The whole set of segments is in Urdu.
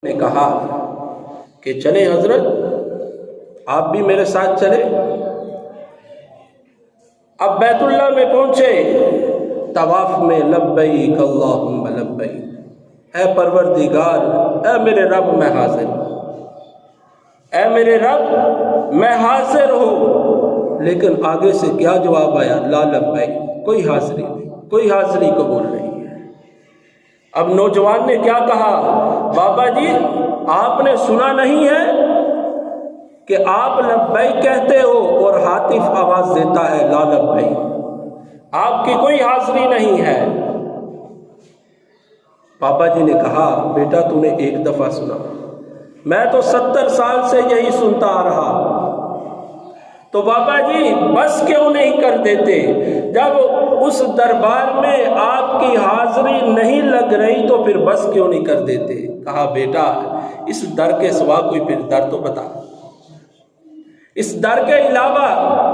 نے کہا کہ چلیں حضرت آپ بھی میرے ساتھ چلیں۔ اب بیت اللہ میں پہنچے، طواف میں لبیک اللہم لبیک، اے پروردگار، اے میرے رب میں حاضر ہوں، اے میرے رب میں حاضر ہوں۔ لیکن آگے سے کیا جواب آیا؟ لا لبیک، کوئی حاضری نہیں، کوئی حاضری قبول نہیں ہے۔ اب نوجوان نے کیا کہا؟ بابا جی آپ نے سنا نہیں ہے کہ آپ لبیک کہتے ہو اور ہاتف آواز دیتا ہے لا لبیک، آپ کی کوئی حاضری نہیں ہے۔ پاپا جی نے کہا بیٹا تو نے ایک دفعہ سنا، میں تو 70 سال سے یہی سنتا آ رہا۔ تو بابا جی بس کیوں نہیں کر دیتے؟ جب اس دربار میں آپ کی حاضری نہیں لگ رہی تو پھر بس کیوں نہیں کر دیتے؟ کہا بیٹا اس در کے سوا کوئی پھر در تو بتا، اس در کے علاوہ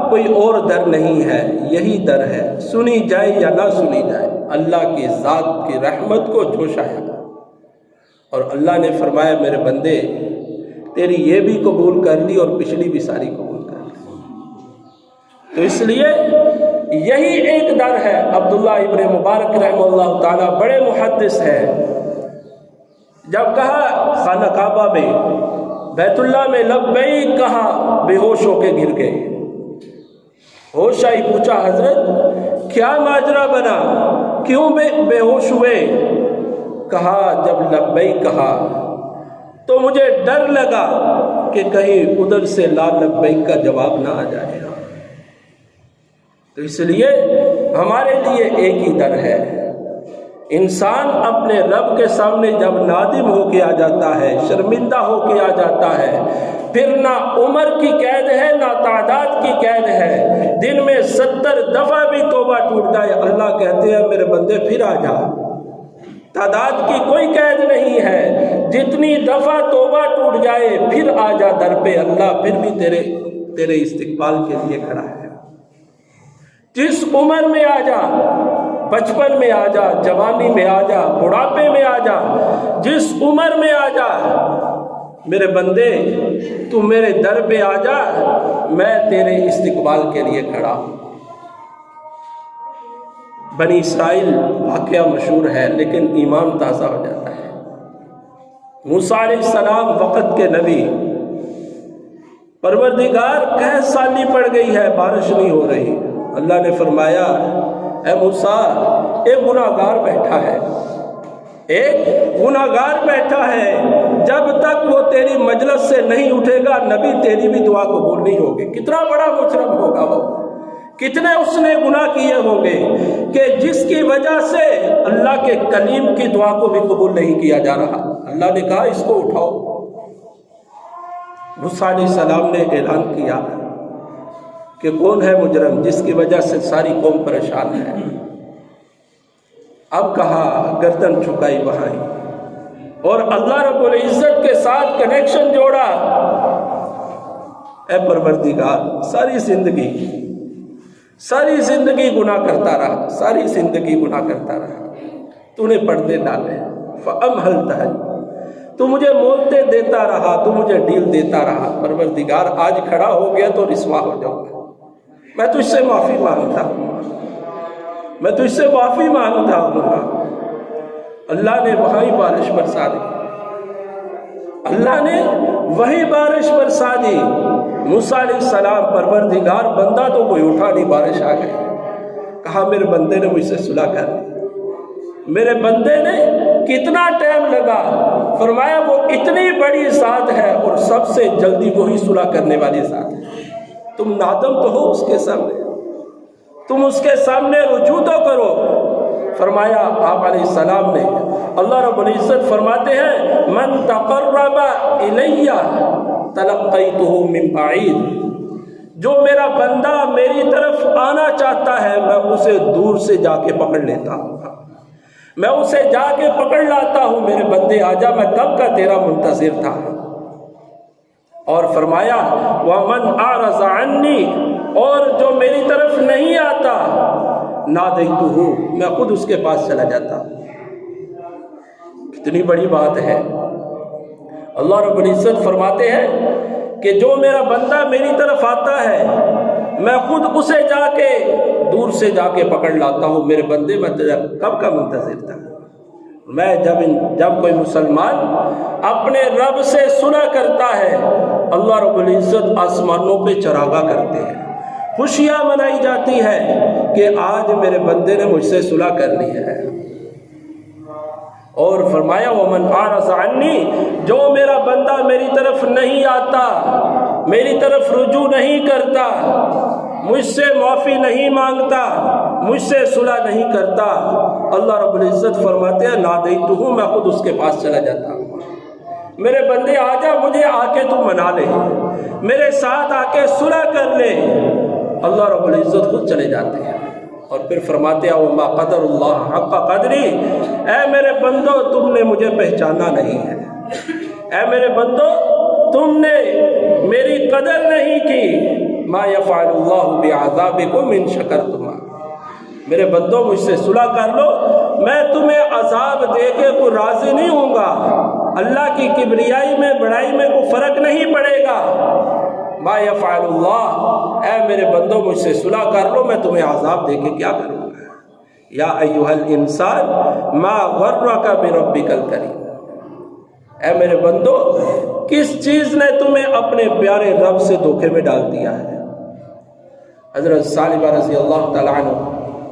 کوئی اور در نہیں ہے، یہی در ہے، سنی جائے یا نہ سنی جائے، اللہ کی ذات کی رحمت کو جوشایا۔ اور اللہ نے فرمایا میرے بندے تیری یہ بھی قبول کر لی اور پچھلی بھی ساری قبول کر لی۔ تو اس لیے یہی ایک در ہے۔ عبداللہ ابن مبارک رحمہ اللہ تعالیٰ بڑے محدث ہیں، جب کہا خانہ کعبہ میں بیت اللہ میں لبیک کہا، بے ہوش ہو کے گر گئے۔ ہوش آئی، پوچھا حضرت کیا ماجرا بنا، کیوں بے ہوش ہوئے؟ کہا جب لبیک کہا تو مجھے ڈر لگا کہ کہیں ادھر سے لا لبیک کا جواب نہ آ جائے۔ تو اس لیے ہمارے لیے ایک ہی در ہے۔ انسان اپنے رب کے سامنے جب نادم ہو کے آ جاتا ہے، شرمندہ ہو کے آ جاتا ہے، پھر نہ عمر کی قید ہے نہ تعداد کی قید ہے۔ دن میں 70 دفعہ بھی توبہ ٹوٹ جائے، اللہ کہتے ہیں میرے بندے پھر آ جا۔ تعداد کی کوئی قید نہیں ہے، جتنی دفعہ توبہ ٹوٹ جائے پھر آ جا در پہ، اللہ پھر بھی تیرے استقبال کے لیے کھڑا ہے۔ جس عمر میں آ جا، بچپن میں آ جا، جوانی میں آ جا، بڑھاپے میں آ جا، جس عمر میں آ جا، میرے بندے تو میرے در پہ آ جا، میں تیرے استقبال کے لیے کھڑا ہوں۔ بنی اسرائیل واقعہ مشہور ہے لیکن ایمان تازہ ہو جاتا ہے۔ موسیٰ علیہ السلام وقت کے نبی، پروردگار قحط سالی پڑ گئی ہے، بارش نہیں ہو رہی۔ اللہ نے فرمایا اے موسیٰ ایک گناہگار بیٹھا ہے، ایک گناہگار بیٹھا ہے، جب تک وہ تیری مجلس سے نہیں اٹھے گا نبی تیری بھی دعا قبول نہیں ہوگی۔ کتنا بڑا مجرم ہوگا وہ، کتنے اس نے گناہ کیے ہوں گے کہ جس کی وجہ سے اللہ کے کلیم کی دعا کو بھی قبول نہیں کیا جا رہا۔ اللہ نے کہا اس کو اٹھاؤ۔ موسیٰ علیہ السلام نے اعلان کیا کہ کون ہے مجرم جس کی وجہ سے ساری قوم پریشان ہے؟ اب کہا گردن جھکائی بہائی اور اللہ رب العزت کے ساتھ کنیکشن جوڑا۔ اے پروردگار ساری زندگی گناہ کرتا رہا، ساری زندگی گناہ کرتا رہا، تو نے پردے ڈالے، فَأَمْهَلْتَ، تو مجھے مولتے دیتا رہا، تو مجھے ڈیل دیتا رہا۔ پروردگار آج کھڑا ہو گیا تو رسوا ہو جاؤں گا، میں تجھ سے معافی مانگتا ہوں، میں تجھ سے معافی مانگتا ہوں۔ اللہ نے وہی بارش برسا دی، اللہ نے وہی بارش برسا دی۔ موسیٰ علیہ السلام پروردگار بندہ تو کوئی اٹھا نہیں، بارش آ گئی۔ کہا میرے بندے نے مجھ سے صلح کر لی۔ میرے بندے نے کتنا ٹائم لگا؟ فرمایا وہ اتنی بڑی ذات ہے اور سب سے جلدی وہی صلح کرنے والی ذات ہے۔ تم نادم تو ہو اس کے سامنے، تم اس کے سامنے رجوع تو کرو۔ فرمایا آپ علیہ السلام نے، اللہ رب العزت فرماتے ہیں من تقرب الی تلقیتہ من بعید، جو میرا بندہ میری طرف آنا چاہتا ہے میں اسے دور سے جا کے پکڑ لیتا ہوں، میں اسے جا کے پکڑ لاتا ہوں۔ میرے بندے آجا، میں کب کا تیرا منتظر تھا۔ اور فرمایا وَمَنْ أَعْرَضَ عَنِّي، اور جو میری طرف نہیں آتا نَادَيْتُهُ، میں خود اس کے پاس چلا جاتا۔ کتنی بڑی بات ہے، اللہ رب العزت فرماتے ہیں کہ جو میرا بندہ میری طرف آتا ہے میں خود اسے جا کے دور سے جا کے پکڑ لاتا ہوں. میرے بندے میں کب کا منتظر تھا. میں جب کوئی مسلمان اپنے رب سے صلح کرتا ہے اللہ رب العزت آسمانوں پہ چراغاں کرتے ہیں, خوشیاں منائی جاتی ہے کہ آج میرے بندے نے مجھ سے صلح کر لی ہے. اور فرمایا ومن اعرض عنی, جو میرا بندہ میری طرف نہیں آتا, میری طرف رجوع نہیں کرتا, مجھ سے معافی نہیں مانگتا, مجھ سے صلح نہیں کرتا, اللہ رب العزت فرماتے ہیں نادیتہ, میں خود اس کے پاس چلا جاتا ہوں. میرے بندے آ جا, مجھے آ کے تو منا لے, میرے ساتھ آ کے صلح کر لے. اللہ رب العزت خود چلے جاتے ہیں اور پھر فرماتے ہیں وما قدر اللہ حق قدری, اے میرے بندو تم نے مجھے پہچانا نہیں ہے, اے میرے بندو تم نے میری قدر نہیں کی. ما یفعل اللہ بعذابکم ان شکرتم, میرے بندو مجھ سے صلح کر لو, میں تمہیں عذاب دے کے کوئی راضی نہیں ہوں گا. اللہ کی کبریائی میں بڑائی میں کوئی فرق نہیں پڑے گا. ما یفعل اللہ, اے میرے بندو مجھ سے صلح کر لو, میں تمہیں عذاب دے کے کیا کروں گا. یا ایھا الانسان ما غرک بربک الکریم, اے میرے بندو کس چیز نے تمہیں اپنے پیارے رب سے دھوکے میں ڈال دیا ہے. حضرت ثعلبہ رضی اللہ تعالیٰ عنہ,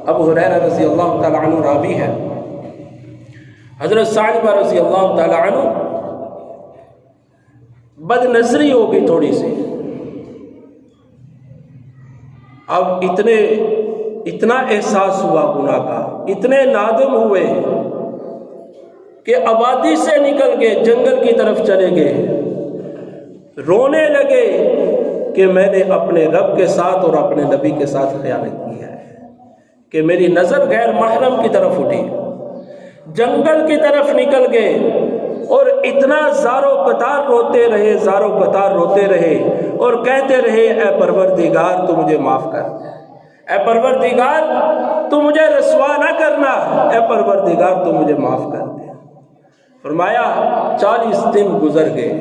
ابو ہریرہ رضی اللہ تعالیٰ عنہ راوی ہے, حضرت ثعلبہ رضی اللہ تعالیٰ عنہ بد نظری ہو گئی تھوڑی سی. اب اتنا احساس ہوا گناہ کا, اتنے نادم ہوئے کہ آبادی سے نکل گئے, جنگل کی طرف چلے گئے, رونے لگے کہ میں نے اپنے رب کے ساتھ اور اپنے نبی کے ساتھ خیانت کی ہے, کہ میری نظر غیر محرم کی طرف اٹھی. جنگل کی طرف نکل گئے اور اتنا زارو قطار روتے رہے اور کہتے رہے اے پروردگار تو مجھے معاف کر, اے پروردگار تو مجھے رسوا نہ کرنا, اے پروردگار تو مجھے معاف کر دے. فرمایا 40 دن گزر گئے.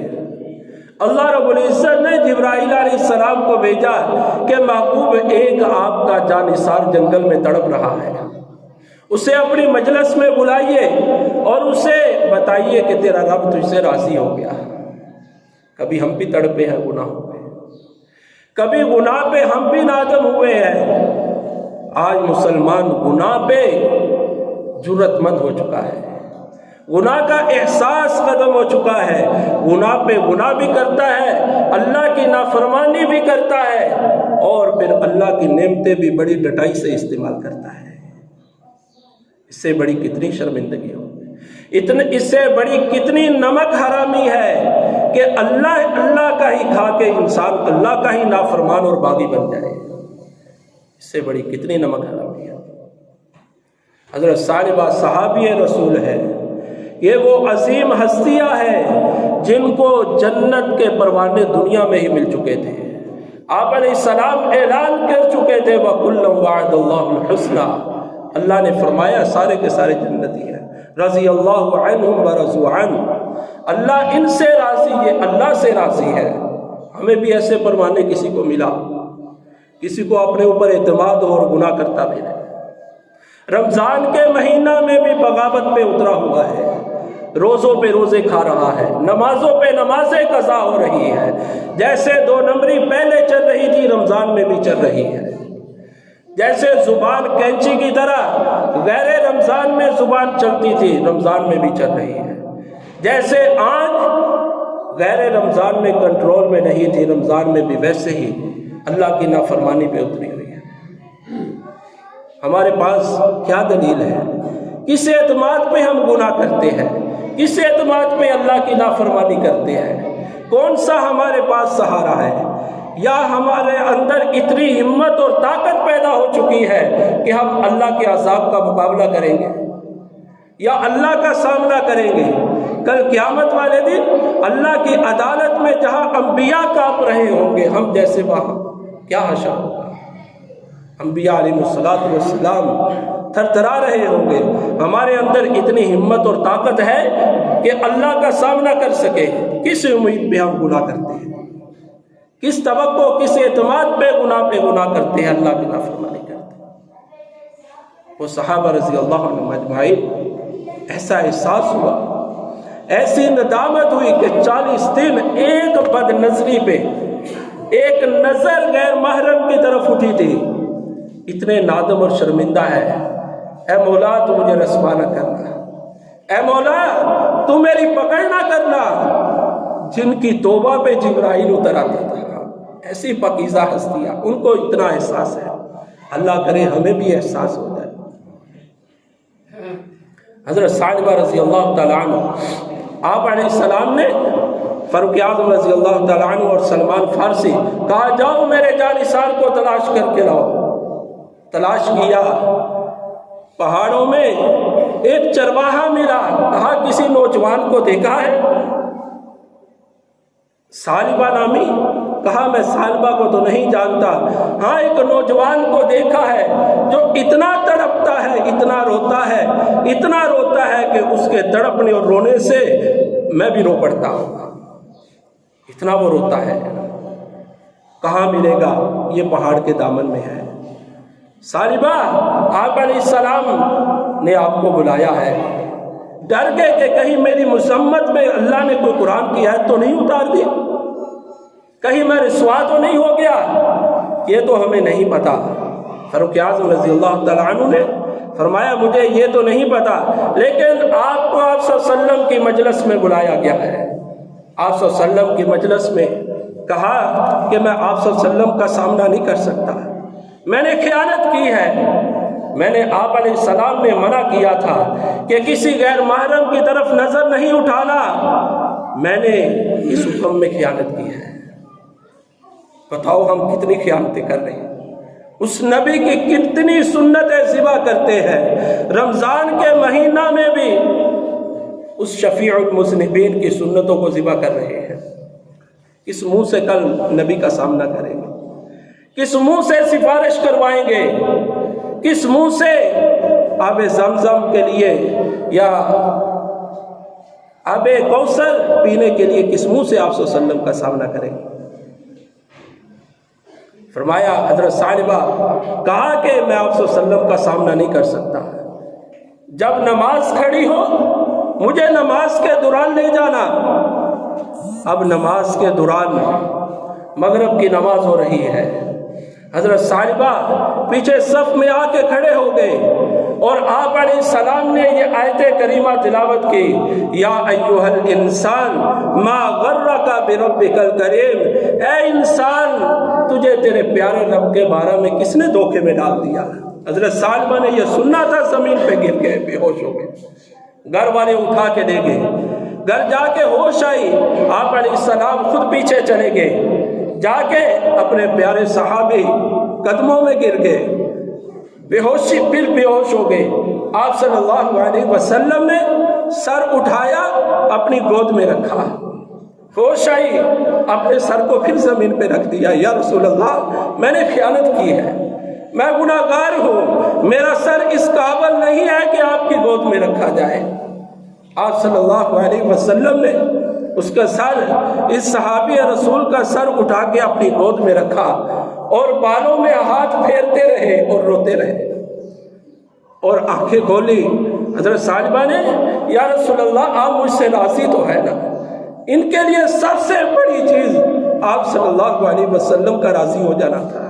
اللہ رب العزت نے جبرائیل علیہ السلام کو بھیجا کہ محبوب ایک آپ کا جانثار جنگل میں تڑپ رہا ہے, اسے اپنی مجلس میں بلائیے اور اسے بتائیے کہ تیرا رب تجھ سے راضی ہو گیا. کبھی ہم بھی تڑپے ہیں گناہوں پہ, کبھی گناہ پہ ہم بھی نادم ہوئے ہیں. آج مسلمان گناہ پہ جرأت مند ہو چکا ہے, گناہ کا احساس ختم ہو چکا ہے, گناہ پہ گناہ بھی کرتا ہے, اللہ کی نافرمانی بھی کرتا ہے اور پھر اللہ کی نعمتیں بھی بڑی ڈٹائی سے استعمال کرتا ہے. اس سے بڑی کتنی شرمندگی ہو, اس سے بڑی کتنی نمک حرامی ہے کہ اللہ کا ہی کھا کے انسان اللہ کا ہی نافرمان اور باغی بن جائے. اس سے بڑی کتنی نمک حرامی ہے. حضرت ثعلبہ صحابی رسول ہے, یہ وہ عظیم ہستیاں ہیں جن کو جنت کے پروانے دنیا میں ہی مل چکے تھے. آپ علیہ السلام اعلان کر چکے تھے وَكُلًّا وَعَدَ اللَّهُ الْحُسْنَى, اللہ نے فرمایا سارے کے سارے جنتی ہیں. رضی اللہ عنہم ورضوا عنہ, اللہ ان سے راضی ہے, اللہ سے راضی ہے. ہمیں بھی ایسے پروانے کسی کو ملا, کسی کو اپنے اوپر اعتماد ہو اور گناہ کرتا بھی نہیں. رمضان کے مہینہ میں بھی بغاوت پہ اترا ہوا ہے, روزوں پہ روزے کھا رہا ہے, نمازوں پہ نمازیں قضا ہو رہی ہے. جیسے 2 نمبری پہلے چل رہی تھی رمضان میں بھی چل رہی ہے. جیسے زبان کینچی کی طرح غیر رمضان میں زبان چلتی تھی رمضان میں بھی چل رہی ہے. جیسے آنکھ غیر رمضان میں کنٹرول میں نہیں تھی رمضان میں بھی ویسے ہی اللہ کی نافرمانی پہ اتری ہوئی ہے. ہمارے پاس کیا دلیل ہے؟ کس اعتماد پہ ہم گناہ کرتے ہیں؟ کس اعتماد پہ اللہ کی نافرمانی کرتے ہیں؟ کون سا ہمارے پاس سہارا ہے؟ یا ہمارے اندر اتنی ہمت اور طاقت پیدا ہو چکی ہے کہ ہم اللہ کے عذاب کا مقابلہ کریں گے یا اللہ کا سامنا کریں گے؟ کل قیامت والے دن اللہ کی عدالت میں جہاں انبیاء کانپ رہے ہوں گے ہم جیسے وہاں کیا حشر ہوگا. انبیاء علیہم تھر تھرا رہے ہوں گے. ہمارے اندر اتنی ہمت اور طاقت ہے کہ اللہ کا سامنا کر سکے. کس امید پہ ہم گناہ کرتے ہیں؟ کس توقع کس اعتماد پہ گناہ کرتے ہیں؟ اللہ کی نافرمانی کرتے ہیں. وہ صحابہ رضی اللہ عنہم اجمعین ایسا احساس ہوا، ایسی ندامت ہوئی کہ 40 دن ایک بد نظری پہ ایک نظر غیر محرم کی طرف اٹھی تھی. اتنے نادم اور شرمندہ ہے. اے مولا تو مجھے رسوا نہ کرنا، اے مولا تو میری پکڑ نہ کرنا. جن کی توبہ پہ جبرائیل اتر آتا تھا، ایسی پاکیزہ ہستیاں، ان کو اتنا احساس ہے. اللہ کرے ہمیں بھی احساس ہو جائے. حضرت ثعلبہ رضی اللہ تعالیٰ عنہ، آپ علیہ السلام نے فاروق اعظم رضی اللہ تعالیٰ عنہ اور سلمان فارسی کہا جاؤ میرے جانثار کو تلاش کر کے لاؤ. تلاش کیا، پہاڑوں میں ایک چرواہا ملا. کہا کسی نوجوان کو دیکھا ہے ثعلبہ نامی؟ کہا میں ثعلبہ کو تو نہیں جانتا، ہاں ایک نوجوان کو دیکھا ہے جو اتنا تڑپتا ہے، اتنا روتا ہے کہ اس کے تڑپنے اور رونے سے میں بھی رو پڑتا ہوں. اتنا وہ روتا ہے. کہاں ملے گا؟ یہ پہاڑ کے دامن میں ہے. ثعلبہ، آپ علیہ السلام نے آپ کو بلایا ہے. ڈر گئے کہ کہیں میری مذمت میں اللہ نے کوئی قرآن کی آیت تو نہیں اتار دی، کہیں میں رسوا تو نہیں ہو گیا. یہ تو ہمیں نہیں پتا. فاروق اعظم رضی اللہ تعالیٰ عنہ نے فرمایا مجھے یہ تو نہیں پتا، لیکن آپ کو آپ صلی اللہ علیہ وسلم کی مجلس میں بلایا گیا ہے. آپ صلی اللہ علیہ وسلم کی مجلس میں کہا کہ میں آپ صلی اللہ علیہ وسلم کا سامنا نہیں کر سکتا، میں نے خیانت کی ہے. میں نے آپ علیہ السلام نے منع کیا تھا کہ کسی غیر محرم کی طرف نظر نہیں اٹھانا. میں نے اس حکم میں خیانت کی ہے. بتاؤ ہم کتنی خیانتیں کر رہے ہیں. اس نبی کی کتنی سنتیں ذبح کرتے ہیں. رمضان کے مہینہ میں بھی اس شفیع المذنبین کی سنتوں کو ذبح کر رہے ہیں. کس منہ سے کل نبی کا سامنا کریں گے؟ کس منہ سے سفارش کروائیں گے؟ کس منہ سے آب زمزم کے لیے یا آب کوثر پینے کے لیے کس منہ سے آپ صلی اللہ علیہ وسلم کا سامنا کریں گے؟ فرمایا حضرت ثعلبہ کہا کہ میں آپ صلی اللہ علیہ وسلم کا سامنا نہیں کر سکتا. جب نماز کھڑی ہو مجھے نماز کے دوران لے جانا. اب نماز کے دوران مغرب کی نماز ہو رہی ہے. حضرت ثعلبہ پیچھے صف میں آ کے کھڑے ہو گئے اور آپ علیہ السلام نے یہ آیت کریمہ تلاوت کی، یا ایھا الانسان ما غرک بربک الکریم. اے انسان تجھے تیرے پیارے رب کے بارے میں کس نے دھوکے میں ڈال دیا؟ حضرت ثعلبہ نے یہ سننا تھا، زمین پہ گر گئے، بے ہوش ہو گئے. گھر والے اٹھا کے لے گئے. گھر جا کے ہوش آئی، آپ علیہ السلام خود پیچھے چلے گئے. جا کے اپنے پیارے صحابی قدموں میں گر گئے، بے ہوشی پھر بے ہوش ہو گئے. آپ صلی اللہ علیہ وسلم نے سر اٹھایا، اپنی گود میں رکھا. ہوش آئی، اپنے سر کو پھر زمین پہ رکھ دیا. یا رسول اللہ میں نے خیانت کی ہے، میں گناہگار ہوں، میرا سر اس قابل نہیں ہے کہ آپ کی گود میں رکھا جائے. آپ صلی اللہ علیہ وسلم نے اس کا سر، اس صحابی رسول کا سر اٹھا کے اپنی گود میں رکھا اور بالوں میں ہاتھ پھیرتے رہے اور روتے رہے اور آنکھیں کھولی. حضرت ثعلبہ نے یا رسول اللہ آپ مجھ سے راضی تو ہے نا؟ ان کے لیے سب سے بڑی چیز آپ صلی اللہ علیہ وسلم کا راضی ہو جانا تھا،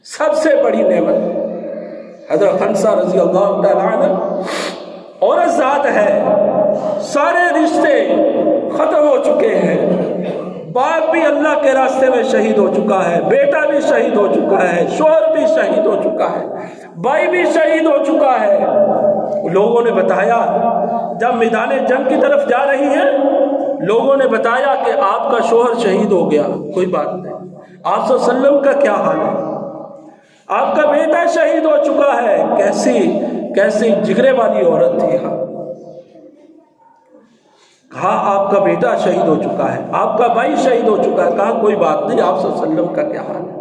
سب سے بڑی نعمت. حضرت خنسہ رضی اللہ تعالیٰ عنہ عورت ذات ہے، سارے رشتے ختم ہو چکے ہیں. باپ بھی اللہ کے راستے میں شہید ہو چکا ہے، بیٹا بھی شہید ہو چکا ہے، شوہر بھی شہید ہو چکا ہے، بھائی بھی شہید ہو چکا ہے. لوگوں نے بتایا، جب میدان جنگ کی طرف جا رہی ہیں، لوگوں نے بتایا کہ آپ کا شوہر شہید ہو گیا. کوئی بات نہیں، آپ صلی اللہ علیہ وسلم کا کیا حال ہے؟ آپ کا بیٹا شہید ہو چکا ہے. کیسی جگرے والی عورت تھی. کہا آپ کا بیٹا شہید ہو چکا ہے، آپ کا بھائی شہید ہو چکا ہے. کہا کوئی بات نہیں، آپ صلی اللہ علیہ وسلم کا کیا حال ہے؟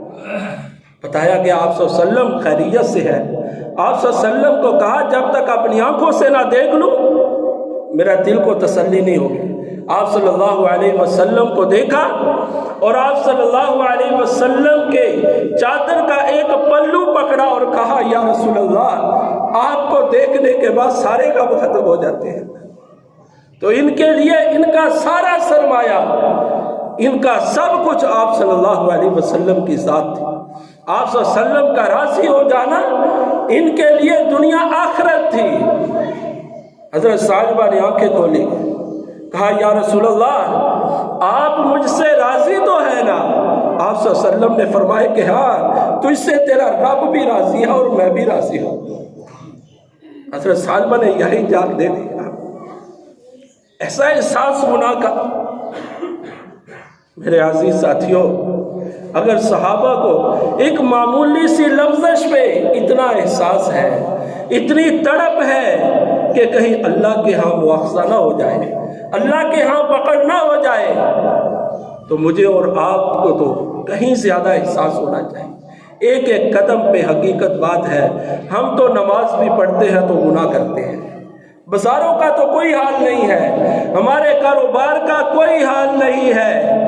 بتایا کہ آپ صلی اللہ علیہ وسلم خیریت سے ہے. آپ صلی اللہ علیہ وسلم کو کہا جب تک اپنی آنکھوں سے نہ دیکھ لوں میرا دل کو تسلی نہیں ہوگی. آپ صلی اللہ علیہ وسلم کو دیکھا اور آپ صلی اللہ علیہ وسلم کے چادر کا ایک پلو پکڑا اور کہا یا رسول اللہ آپ کو دیکھنے کے بعد سارے کام ختم ہو جاتے ہیں. تو ان کے لیے ان کا سارا سرمایہ ان کا سب کچھ آپ صلی اللہ علیہ وسلم کی ذات تھی. آپ صلی اللہ علیہ وسلم کا راضی ہو جانا ان کے لیے دنیا آخرت تھی. حضرت صاحبہ نے آنکھیں کھولی, کہا یا رسول اللہ آپ مجھ سے راضی تو ہے نا؟ آپ صلی اللہ علیہ وسلم نے فرمایا کہ ہاں تجھ سے تیرا رب بھی راضی ہے اور میں بھی راضی ہوں. حضرت صاحبہ نے یہی جان دے دیا. ایسا احساس گناہ کا. میرے عزیز ساتھیوں, اگر صحابہ کو ایک معمولی سی لفظش پہ اتنا احساس ہے, اتنی تڑپ ہے کہ کہیں اللہ کے ہاں مواخذہ نہ ہو جائے, اللہ کے ہاں پکڑ نہ ہو جائے, تو مجھے اور آپ کو تو کہیں زیادہ احساس ہونا چاہیے. ایک ایک قدم پہ حقیقت بات ہے, ہم تو نماز بھی پڑھتے ہیں تو گناہ کرتے ہیں, بازاروں کا تو کوئی حال نہیں ہے, ہمارے کاروبار کا کوئی حال نہیں ہے,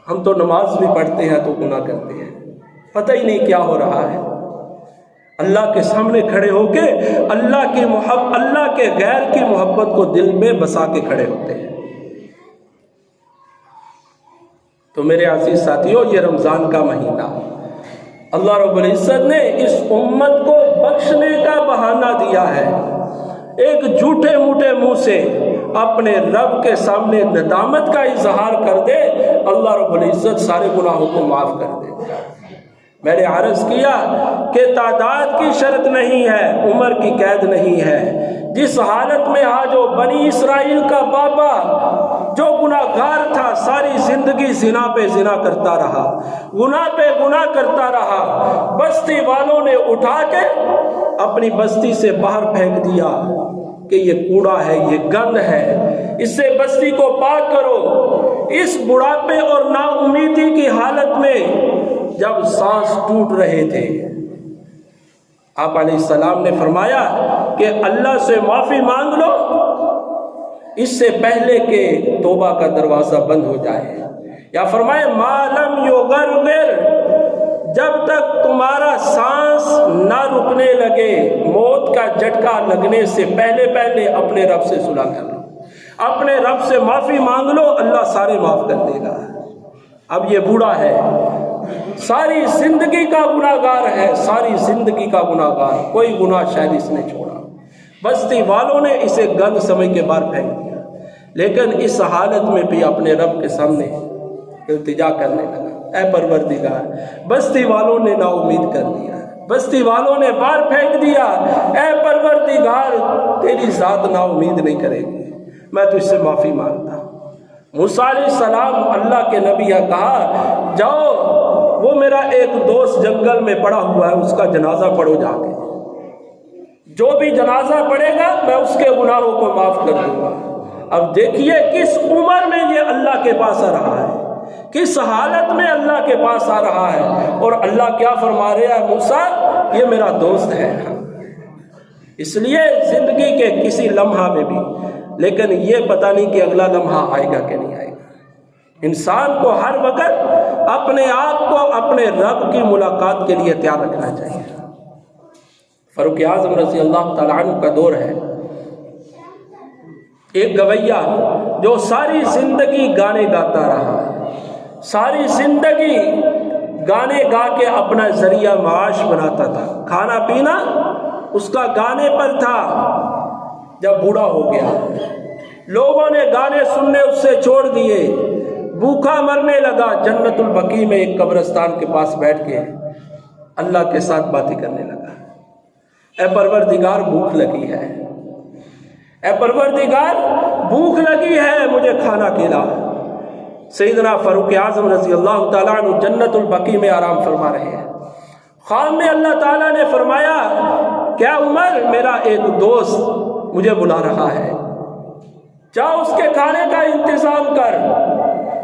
ہم تو نماز بھی پڑھتے ہیں تو گناہ کرتے ہیں, پتہ ہی نہیں کیا ہو رہا ہے. اللہ کے سامنے کھڑے ہو کے اللہ کے غیر کی محبت کو دل میں بسا کے کھڑے ہوتے ہیں. تو میرے عزیز ساتھیوں, یہ رمضان کا مہینہ اللہ رب العزت نے اس امت کو بخشنے کا بہانہ دیا ہے. ایک جھوٹے موٹے منہ سے اپنے رب کے سامنے ندامت کا اظہار کر دے, اللہ رب العزت سارے گناہوں کو معاف کر دے. میں نے عرض کیا کہ تعداد کی شرط نہیں ہے, عمر کی قید نہیں ہے. جس حالت میں آج وہ بنی اسرائیل کا بابا جو گناہ گار تھا ساری زندگی زنا پہ زنا کرتا رہا, گناہ پہ گناہ کرتا رہا, بستی والوں نے اٹھا کے اپنی بستی سے باہر پھینک دیا کہ یہ کوڑا ہے, یہ گند ہے, اس سے بستی کو پاک کرو. اس بڑھاپے اور نا امیدی کی حالت میں جب سانس ٹوٹ رہے تھے, آپ علیہ السلام نے فرمایا کہ اللہ سے معافی مانگ لو اس سے پہلے کہ توبہ کا دروازہ بند ہو جائے. یا فرمائے ما لم یغرغر, جب تک تمہارا سانس نہ رکنے لگے, موت کا جھٹکا لگنے سے پہلے اپنے رب سے صلح کر لو, اپنے رب سے معافی مانگ لو, اللہ سارے معاف کر دے گا. اب یہ بوڑھا ہے, ساری زندگی کا گناہ گار ہے, ساری زندگی کا گناہ گار, کوئی گناہ شاید اس نے چھوڑا. بستی والوں نے اسے گند سمجھ کے باہر پھینک دیا, لیکن اس حالت میں بھی اپنے رب کے سامنے التجا کرنے لگا, اے پروردگار. بستی والوں نے نا امید کر دیا, بستی والوں نے باہر پھینک دیا, اے پروردگار تیری ذات نا امید نہیں کرے گی, میں تجھ سے معافی مانگتا ہوں. موسیٰ علیہ السلام اللہ کے نبی نے کہا جاؤ وہ میرا ایک دوست جنگل میں پڑا ہوا ہے, اس کا جنازہ پڑھو جا کے, جو بھی جنازہ پڑھے گا میں اس کے گناہوں کو معاف کر دوں گا. اب دیکھیے کس عمر میں یہ اللہ کے پاس آ رہا ہے, کس حالت میں اللہ کے پاس آ رہا ہے, اور اللہ کیا فرما رہا ہے, موسیٰ یہ میرا دوست ہے. اس لیے زندگی کے کسی لمحہ میں بھی, لیکن یہ پتہ نہیں کہ اگلا لمحہ آئے گا کہ نہیں آئے گا. انسان کو ہر وقت اپنے آپ کو اپنے رب کی ملاقات کے لیے تیار رکھنا چاہیے. فاروق اعظم رضی اللہ تعالیٰ عنہ کا دور ہے, ایک گویا جو ساری زندگی گانے گاتا رہا, ساری زندگی گانے گا کے اپنا ذریعہ معاش بناتا تھا, کھانا پینا اس کا گانے پر تھا. جب بوڑھا ہو گیا, لوگوں نے گانے سننے اس سے چھوڑ دیے, بھوکا مرنے لگا, جنت البقیع میں ایک قبرستان کے پاس بیٹھ کے اللہ کے ساتھ باتیں کرنے لگا, اے پروردگار بھوک لگی ہے, اے پروردگار بھوک لگی ہے, مجھے کھانا کھلا. سیدنا فاروق اعظم رضی اللہ تعالیٰ عنہ جنت البقیع میں آرام فرما رہے ہیں. خواب میں اللہ تعالیٰ نے فرمایا کیا عمر میرا ایک دوست مجھے بلا رہا ہے, جا اس کے کھانے کا انتظام کر.